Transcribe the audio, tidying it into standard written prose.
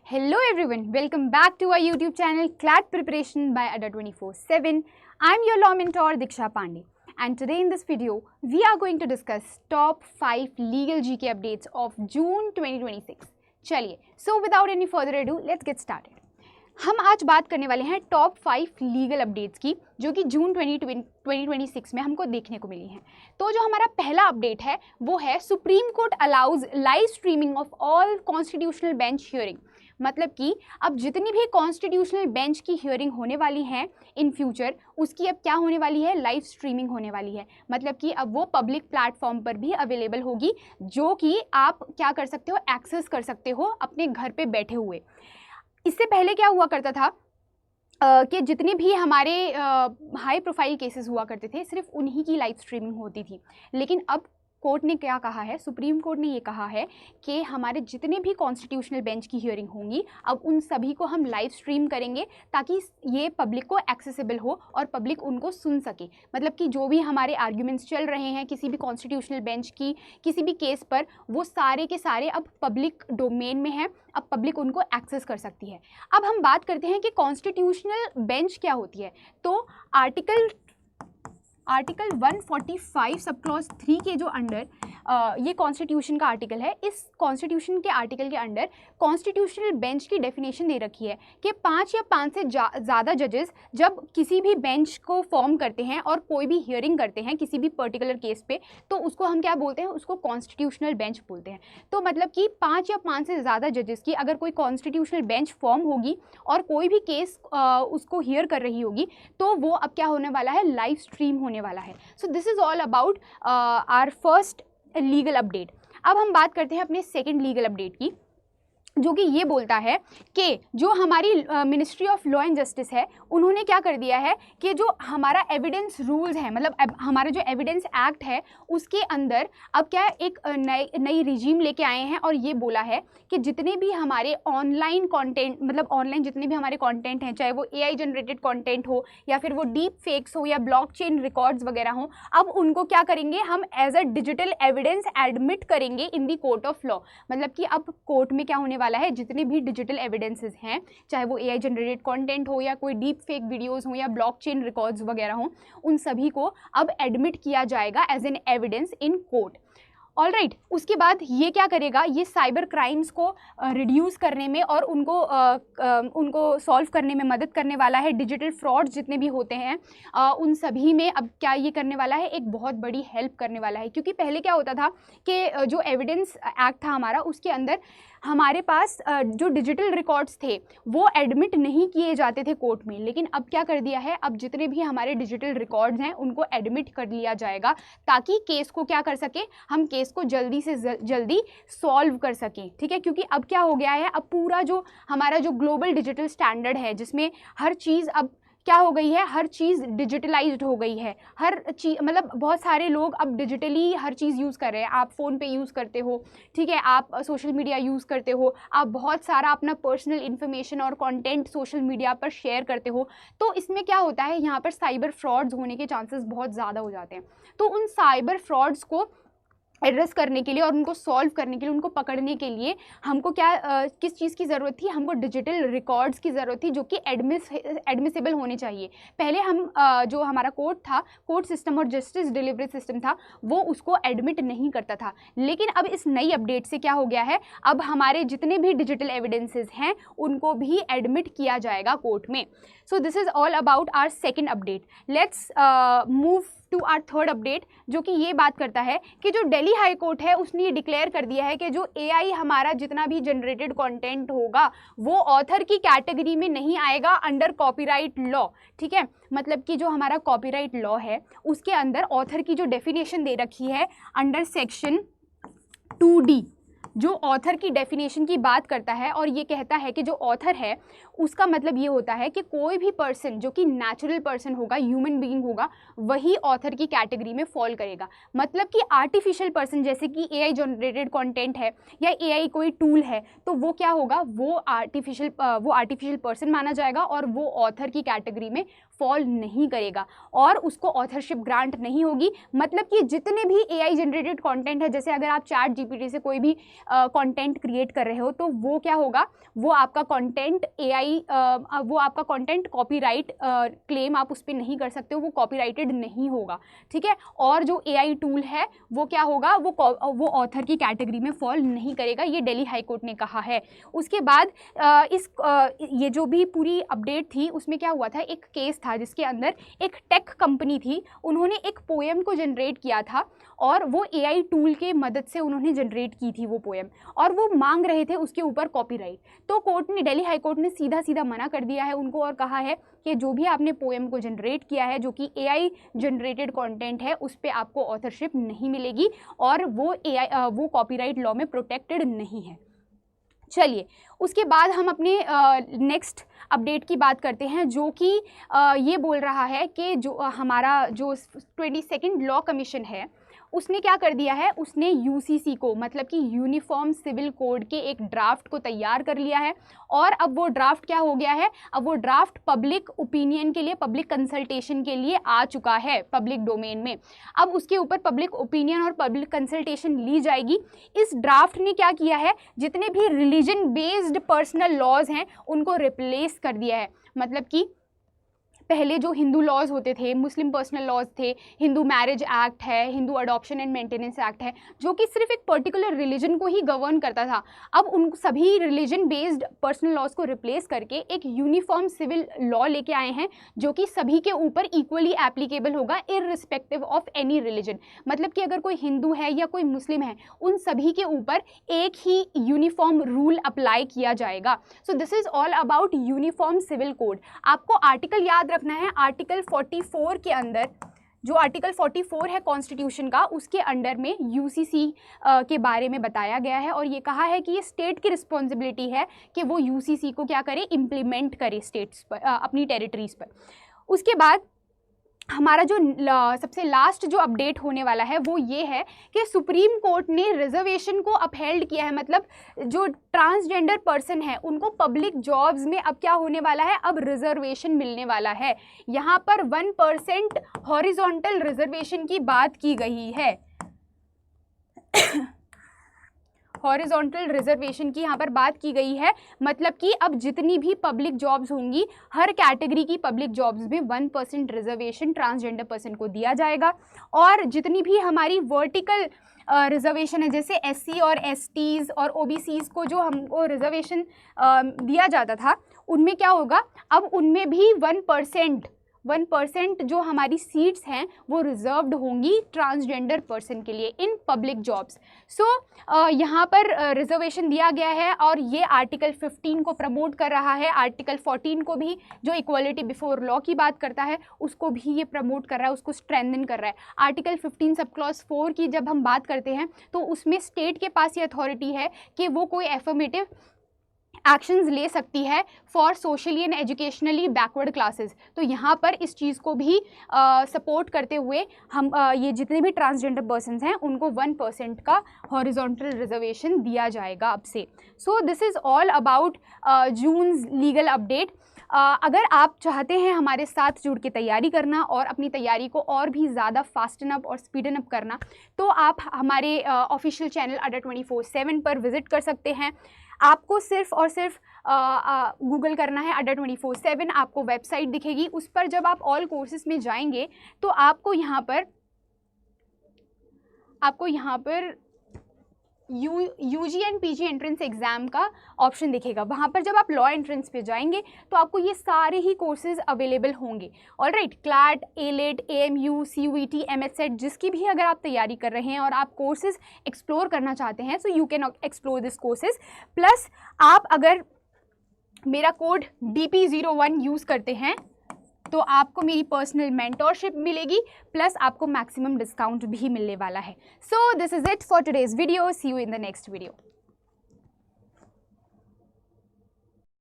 Hello everyone, welcome back to our YouTube channel CLAT Preparation by Ada 24/7. I'm your law mentor Diksha Pandey, and today in this video we are going to discuss top 5 legal GK updates of June 2026. चलिए, so without any further ado, let's get started. हम आज बात करने वाले हैं top 5 legal updates की जो कि जून 2026 में हमको देखने को मिली हैं। तो जो हमारा पहला अपडेट है वो है supreme court allows live streaming of all constitutional bench hearing. मतलब कि अब जितनी भी कॉन्स्टिट्यूशनल बेंच की हियरिंग होने वाली हैं इन फ्यूचर, उसकी अब क्या होने वाली है, लाइव स्ट्रीमिंग होने वाली है। मतलब कि अब वो पब्लिक प्लेटफॉर्म पर भी अवेलेबल होगी, जो कि आप क्या कर सकते हो, एक्सेस कर सकते हो अपने घर पे बैठे हुए। इससे पहले क्या हुआ करता था कि जितने भी हमारे हाई प्रोफाइल केसेस हुआ करते थे सिर्फ उन्हीं की लाइव स्ट्रीमिंग होती थी। लेकिन अब कोर्ट ने क्या कहा है, सुप्रीम कोर्ट ने ये कहा है कि हमारे जितने भी कॉन्स्टिट्यूशनल बेंच की हियरिंग होंगी अब उन सभी को हम लाइव स्ट्रीम करेंगे ताकि ये पब्लिक को एक्सेसिबल हो और पब्लिक उनको सुन सके। मतलब कि जो भी हमारे आर्ग्यूमेंट्स चल रहे हैं किसी भी कॉन्स्टिट्यूशनल बेंच की किसी भी केस पर, वो सारे के सारे अब पब्लिक डोमेन में हैं, अब पब्लिक उनको एक्सेस कर सकती है। अब हम बात करते हैं कि कॉन्स्टिट्यूशनल बेंच क्या होती है। तो आर्टिकल 145 सब क्लॉज 3 के जो अंडर ये कॉन्स्टिट्यूशन का आर्टिकल है, इस कॉन्स्टिट्यूशन के आर्टिकल के अंडर कॉन्स्टिट्यूशनल बेंच की डेफिनेशन दे रखी है कि 5 या 5 से ज़्यादा जजेस जब किसी भी बेंच को फॉर्म करते हैं और कोई भी हियरिंग करते हैं किसी भी पर्टिकुलर केस पे, तो उसको हम क्या बोलते हैं, उसको कॉन्स्टिट्यूशनल बेंच बोलते हैं। तो मतलब कि 5 या 5 से ज़्यादा जजेस की अगर कोई कॉन्स्टिट्यूशनल बेंच फॉर्म होगी और कोई भी केस उसको हियर कर रही होगी, तो वो अब क्या होने वाला है, लाइव स्ट्रीम होने वाला है। So this is all about our first legal update. अब हम बात करते हैं अपने सेकंड लीगल अपडेट की, जो कि ये बोलता है कि जो हमारी ministry of law and justice है, उन्होंने क्या कर दिया है कि जो हमारा एविडेंस रूल्स है, मतलब हमारा जो एविडेंस एक्ट है उसके अंदर अब क्या एक नई रिजीम लेके आए हैं और ये बोला है कि जितने भी हमारे ऑनलाइन कंटेंट, मतलब ऑनलाइन जितने भी हमारे कंटेंट हैं, चाहे वो AI जनरेटेड कंटेंट हो या फिर वो डीप फेक्स हो या ब्लॉकचेन रिकॉर्ड्स वगैरह हो, अब उनको क्या करेंगे, हम as a digital evidence admit करेंगे in the court of law. मतलब कि अब कोर्ट में क्या होने वाला है, जितने भी डिजिटल एविडेंसेस हैं, चाहे वो AI जनरेटेड कंटेंट हो या कोई डीप फेक वीडियोस हो या ब्लॉकचेन रिकॉर्ड्स वगैरह हो, उन सभी को अब एडमिट किया जाएगा as an evidence in court. All right, उसके बाद ये क्या करेगा, ये साइबर क्राइम्स को रिड्यूस करने में और उनको सॉल्व करने में मदद करने वाला है। डिजिटल फ्रॉड्स जितने भी होते हैं उन सभी में अब क्या ये करने वाला है, एक बहुत बड़ी हेल्प करने वाला है। क्योंकि पहले क्या होता था कि जो एविडेंस एक्ट था हमारा, उसके अंदर हमारे पास जो डिजिटल रिकॉर्ड्स थे वो एडमिट नहीं किए जाते थे कोर्ट में। लेकिन अब क्या कर दिया है, अब जितने भी हमारे डिजिटल रिकॉर्ड्स हैं उनको एडमिट कर लिया जाएगा ताकि केस को क्या कर सके, हम केस को जल्दी से जल्दी सॉल्व कर सकें। ठीक है, क्योंकि अब क्या हो गया है, अब पूरा जो हमारा जो ग्लोबल डिजिटल स्टैंडर्ड है जिसमें हर चीज़ अब क्या हो गई है, हर चीज़ डिजिटलाइज्ड हो गई है। हर चीज़ मतलब बहुत सारे लोग अब डिजिटली हर चीज़ यूज़ कर रहे हैं। आप फ़ोन पे यूज़ करते हो, ठीक है, आप सोशल मीडिया यूज़ करते हो, आप बहुत सारा अपना पर्सनल इन्फॉर्मेशन और कंटेंट सोशल मीडिया पर शेयर करते हो। तो इसमें क्या होता है, यहाँ पर साइबर फ्रॉड्स होने के चांसेस बहुत ज़्यादा हो जाते हैं। तो उन साइबर फ्रॉड्स को एड्रेस करने के लिए और उनको सॉल्व करने के लिए, उनको पकड़ने के लिए हमको क्या किस चीज़ की ज़रूरत थी, हमको डिजिटल रिकॉर्ड्स की ज़रूरत थी जो कि एडमिसिबल होने चाहिए। पहले हम जो हमारा कोर्ट था, कोर्ट सिस्टम और जस्टिस डिलीवरी सिस्टम था, वो उसको एडमिट नहीं करता था। लेकिन अब इस नई अपडेट से क्या हो गया है, अब हमारे जितने भी डिजिटल एविडेंसेस हैं उनको भी एडमिट किया जाएगा कोर्ट में। So this is all about our second update. Let's move to our third update, जो कि ये बात करता है कि जो दिल्ली हाई कोर्ट है उसने ये डिक्लेयर कर दिया है कि जो AI हमारा जितना भी जनरेटेड कंटेंट होगा वो ऑथर की कैटेगरी में नहीं आएगा अंडर कॉपीराइट लॉ। ठीक है, मतलब कि जो हमारा कॉपीराइट लॉ है उसके अंदर ऑथर की जो डेफिनेशन दे रखी है अंडर सेक्शन 2D, जो ऑथर की डेफिनेशन की बात करता है और ये कहता है कि जो ऑथर है उसका मतलब ये होता है कि कोई भी पर्सन जो कि नेचुरल पर्सन होगा, ह्यूमन बीइंग होगा, वही ऑथर की कैटेगरी में फॉल करेगा। मतलब कि आर्टिफिशियल पर्सन जैसे कि AI जनरेटेड कंटेंट है या AI कोई टूल है, तो वो क्या होगा, वो आर्टिफिशियल पर्सन माना जाएगा और वो ऑथर की कैटेगरी में फॉल नहीं करेगा और उसको ऑथरशिप ग्रांट नहीं होगी। मतलब कि जितने भी AI जनरेटेड कंटेंट है, जैसे अगर आप चैट GPT से कोई भी कंटेंट क्रिएट कर रहे हो तो वो क्या होगा, वो आपका कंटेंट वो आपका कंटेंट कॉपीराइट क्लेम आप उस पर नहीं कर सकते हो, वो कॉपीराइटेड नहीं होगा, ठीक है। और जो AI टूल है वो क्या होगा, वो ऑथर की कैटेगरी में फॉल नहीं करेगा, ये दिल्ली हाई कोर्ट ने कहा है। उसके बाद ये जो भी पूरी अपडेट थी उसमें क्या हुआ था, एक केस था जिसके अंदर एक टेक कंपनी थी, उन्होंने एक पोएम को जनरेट किया था और वो AI टूल के मदद से उन्होंने जनरेट की थी वो पोएम, और वो मांग रहे थे उसके ऊपर कॉपीराइट। तो कोर्ट ने, दिल्ली हाई कोर्ट ने सीधा सीधा मना कर दिया है उनको और कहा है कि जो भी आपने पोएम को जनरेट किया है जो कि AI जनरेटेड कंटेंट है उस पर आपको ऑथरशिप नहीं मिलेगी और वो कॉपीराइट लॉ में प्रोटेक्टेड नहीं है। चलिए उसके बाद हम अपने नेक्स्ट अपडेट की बात करते हैं, जो कि ये बोल रहा है कि जो हमारा जो 22nd लॉ कमीशन है उसने क्या कर दिया है, उसने UCC को, मतलब कि यूनिफॉर्म सिविल कोड के एक ड्राफ्ट को तैयार कर लिया है और अब वो ड्राफ्ट क्या हो गया है, अब वो ड्राफ्ट पब्लिक ओपिनियन के लिए, पब्लिक कंसल्टेशन के लिए आ चुका है पब्लिक डोमेन में। अब उसके ऊपर पब्लिक ओपिनियन और पब्लिक कंसल्टेशन ली जाएगी। इस ड्राफ्ट ने क्या किया है, जितने भी रिलीजन बेस्ड पर्सनल लॉज हैं उनको रिप्लेस कर दिया है। मतलब कि पहले जो हिंदू लॉज होते थे, मुस्लिम पर्सनल लॉज थे, हिंदू मैरिज एक्ट है, Hindu adoption and maintenance act है, जो कि सिर्फ एक पर्टिकुलर रिलीजन को ही गवर्न करता था, अब उन सभी रिलीजन बेस्ड पर्सनल लॉज को रिप्लेस करके एक यूनिफॉर्म सिविल लॉ लेके आए हैं जो कि सभी के ऊपर इक्वली एप्लीकेबल होगा इररिस्पेक्टिव ऑफ एनी रिलीजन। मतलब कि अगर कोई हिंदू है या कोई मुस्लिम है, उन सभी के ऊपर एक ही यूनिफॉर्म रूल अप्लाई किया जाएगा। So this is all about uniform civil code. आपको आर्टिकल याद रखना है, आर्टिकल 44 के अंदर, जो आर्टिकल 44 है कॉन्स्टिट्यूशन का, उसके अंडर में UCC के बारे में बताया गया है और ये कहा है कि ये स्टेट की रिस्पॉन्सिबिलिटी है कि वो UCC को क्या करे, इम्प्लीमेंट करे स्टेट्स पर, अपनी टेरिटरीज पर। उसके बाद हमारा जो सबसे लास्ट जो अपडेट होने वाला है वो ये है कि सुप्रीम कोर्ट ने रिजर्वेशन को अपहेल्ड किया है। मतलब जो ट्रांसजेंडर पर्सन है उनको पब्लिक जॉब्स में अब क्या होने वाला है, अब रिजर्वेशन मिलने वाला है। यहाँ पर 1% हॉरिजॉन्टल रिजर्वेशन की बात की गई है। हॉरिजॉन्टल रिजर्वेशन की यहाँ पर बात की गई है, मतलब कि अब जितनी भी पब्लिक जॉब्स होंगी, हर कैटेगरी की पब्लिक जॉब्स में 1% रिजर्वेशन ट्रांसजेंडर पर्सन को दिया जाएगा। और जितनी भी हमारी वर्टिकल रिजर्वेशन है, जैसे SC और STs और OBCs को जो हमको रिजर्वेशन दिया जाता था, उनमें क्या होगा, अब उनमें भी 1% जो हमारी सीट्स हैं वो रिजर्व्ड होंगी ट्रांसजेंडर पर्सन के लिए इन पब्लिक जॉब्स। सो यहाँ पर रिजर्वेशन दिया गया है और ये आर्टिकल 15 को प्रमोट कर रहा है, आर्टिकल 14 को भी, जो इक्वालिटी बिफोर लॉ की बात करता है, उसको भी ये प्रमोट कर रहा है, उसको स्ट्रेंथन कर रहा है। आर्टिकल 15 सब क्लॉज 4 की जब हम बात करते हैं तो उसमें स्टेट के पास ये अथॉरिटी है कि वो कोई एफर्मेटिव एक्शंस ले सकती है for socially and educationally backward classes. तो यहाँ पर इस चीज़ को भी सपोर्ट करते हुए हम ये जितने भी ट्रांसजेंडर पर्सन्स हैं उनको 1% का हॉरिजॉन्टल रिजर्वेशन दिया जाएगा अब से। So this is all about June's legal update. अगर आप चाहते हैं हमारे साथ जुड़ के तैयारी करना और अपनी तैयारी को और भी ज़्यादा फास्टन अप और स्पीडन अप करना, तो आप हमारे ऑफिशियल चैनल अड्डा 24/7 पर विज़िट कर सकते हैं। आपको सिर्फ और सिर्फ गूगल करना है अड्डा 24/7, आपको वेबसाइट दिखेगी, उस पर जब आप ऑल कोर्सेज में जाएंगे तो आपको यहाँ पर UG and PG entrance exam का ऑप्शन दिखेगा। वहाँ पर जब आप लॉ एंट्रेंस पे जाएंगे तो आपको ये सारे ही कोर्सेज अवेलेबल होंगे। Alright, CLAT, ALET, AMU, CUET, MHET, जिसकी भी अगर आप तैयारी कर रहे हैं और आप कोर्सेज एक्सप्लोर करना चाहते हैं, so you can explore this courses. Plus आप अगर मेरा कोड DP01 यूज़ करते हैं तो आपको मेरी पर्सनल मेंटोरशिप मिलेगी, प्लस आपको मैक्सिमम डिस्काउंट भी मिलने वाला है। So this is it for today's video. See you in the next video.